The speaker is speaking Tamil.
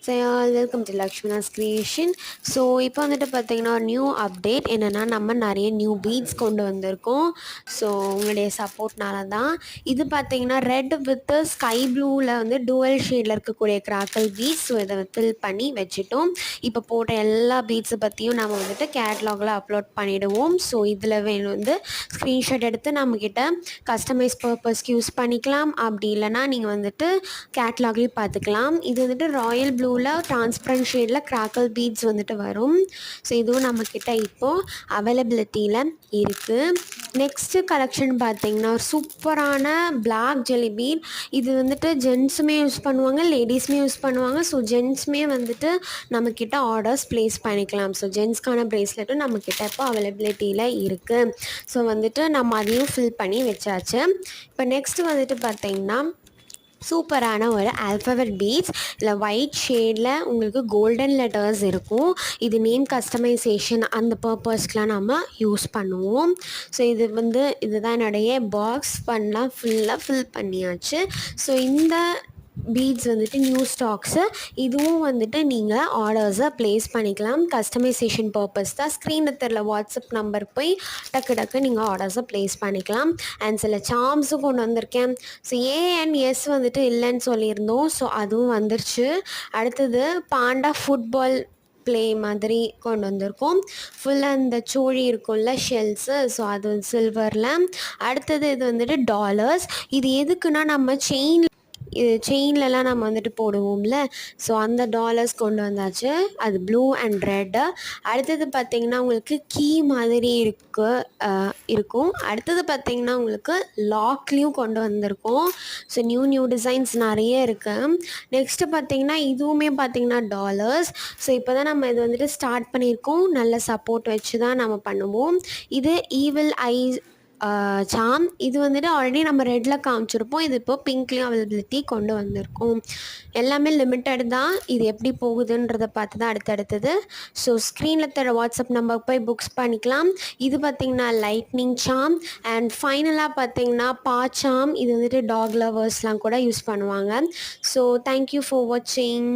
So welcome to Lakshmana's creation. So இப்போ வந்துட்டு பார்த்தீங்கன்னா ஒரு நியூ அப்டேட் என்னென்னா நம்ம நிறைய நியூ பீட்ஸ் கொண்டு வந்திருக்கோம். ஸோ உங்களுடைய சப்போர்ட்னால தான் இது பார்த்தீங்கன்னா ரெட் வித் ஸ்கை ப்ளூவில் வந்து டுவல் ஷேடில் இருக்கக்கூடிய கிராக்கல் பீட்ஸ். ஸோ இதை ஃபில் பண்ணி வச்சுட்டோம். இப்போ போட்ட எல்லா பீட்ஸை பற்றியும் நம்ம வந்துட்டு கேட்லாகில் அப்லோட் பண்ணிவிடுவோம். ஸோ இதில் வந்து ஸ்க்ரீன்ஷாட் எடுத்து நம்மக்கிட்ட கஸ்டமைஸ் பர்பஸ்க்கு யூஸ் பண்ணிக்கலாம். அப்படி இல்லைனா நீங்கள் வந்துட்டு கேட்லாக்லேயும் பார்த்துக்கலாம். இது வந்துட்டு ராயல் ப்ளூவில் டிரான்ஸ்பரண்ட் ஷேடில் கிராக்கல் பீட்ஸ் வந்துட்டு வரும். ஸோ இதுவும் நம்மக்கிட்ட இப்போது அவைலபிலிட்டியில் இருக்குது. நெக்ஸ்ட்டு கலெக்ஷன் பார்த்திங்கன்னா ஒரு சூப்பரான பிளாக் ஜெல்லி பீட். இது வந்துட்டு ஜென்ஸுமே யூஸ் பண்ணுவாங்க, லேடிஸுமே யூஸ் பண்ணுவாங்க. ஸோ ஜென்ஸுமே வந்துட்டு நம்மக்கிட்ட ஆர்டர்ஸ் ப்ளேஸ் பண்ணிக்கலாம். ஸோ ஜென்ஸ்க்கான ப்ரேஸ்லெட்டும் நம்மக்கிட்ட இப்போ அவைலபிலிட்டியில் இருக்குது. ஸோ வந்துட்டு நம்ம அதையும் ஃபில் பண்ணி வச்சாச்சு. இப்போ நெக்ஸ்ட்டு வந்துட்டு பார்த்திங்கன்னா சூப்பரான ஒரு ஆல்ஃபபெட் பீட்ஸ். இல்லை ஒயிட் ஷேடில் உங்களுக்கு கோல்டன் லெட்டர்ஸ் இருக்கும். இது நேம் கஸ்டமைசேஷன் அந்த பர்பஸ்க்கெலாம் நம்ம யூஸ் பண்ணுவோம். ஸோ இதுதான் என்னுடைய பாக்ஸ் பண்ணலாம் ஃபுல்லாக ஃபில் பண்ணியாச்சு. ஸோ இந்த பீட்ஸ் வந்துட்டு நியூ ஸ்டாக்ஸு. இதுவும் வந்துட்டு நீங்கள் ஆர்டர்ஸை ப்ளேஸ் பண்ணிக்கலாம். கஸ்டமைசேஷன் பர்பஸ் தான். ஸ்க்ரீனில் தெரில வாட்ஸ்அப் நம்பர் போய் டக்கு நீங்கள் ஆர்டர்ஸை ப்ளேஸ் பண்ணிக்கலாம். அண்ட் சில சார்ம்ஸும் கொண்டு வந்திருக்கேன். ஸோ ஏஎன்எஸ் வந்துட்டு இல்லைன்னு சொல்லியிருந்தோம். ஸோ அதுவும் வந்துருச்சு. அடுத்தது பாண்டா ஃபுட்பால் ப்ளே மாதிரி கொண்டு வந்திருக்கோம். ஃபுல்லாக இந்த சோழி இருக்கும்ல ஷெல்ஸு. ஸோ அது சில்வரில். அடுத்தது இது வந்துட்டு டாலர்ஸ். இது எதுக்குன்னா நம்ம செயின்லலாம் நம்ம வந்துட்டு போடுவோம்ல. ஸோ அந்த டாலர்ஸ் கொண்டு வந்தாச்சு. அது ப்ளூ அண்ட் ரெட்டு. அடுத்தது பார்த்திங்கன்னா உங்களுக்கு கீ மாதிரி இருக்கும். அடுத்தது பார்த்திங்கன்னா உங்களுக்கு லாக்லேயும் கொண்டு வந்திருக்கோம். ஸோ நியூ டிசைன்ஸ் நிறைய இருக்குது. நெக்ஸ்ட்டு பார்த்திங்கன்னா இதுவுமே பார்த்திங்கன்னா டாலர்ஸ். ஸோ இப்போ தான் நம்ம இது வந்துட்டு ஸ்டார்ட் பண்ணியிருக்கோம். நல்ல சப்போர்ட் வச்சு தான் நம்ம பண்ணுவோம். இது ஈவில் ஐ சாம். இது வந்துட்டு ஆல்ரெடி நம்ம ரெட்டில் காமிச்சிருப்போம். இது இப்போ பிங்க்லேயும் அவைலபிலிட்டி கொண்டு வந்திருக்கோம். எல்லாமே லிமிட்டட் தான். இது எப்படி போகுதுன்றதை பார்த்து தான் அடுத்தடுத்தது. ஸோ ஸ்க்ரீனில் தர வாட்ஸ்அப் நம்பர் போய் புக்ஸ் பண்ணிக்கலாம். இது பார்த்திங்கன்னா லைட்னிங் சாம். அண்ட் ஃபைனலாக பார்த்திங்கன்னா சாம். இது வந்துட்டு டாக் லவர்ஸ்லாம் கூட யூஸ் பண்ணுவாங்க. ஸோ தேங்க்யூ ஃபார் வாட்சிங்.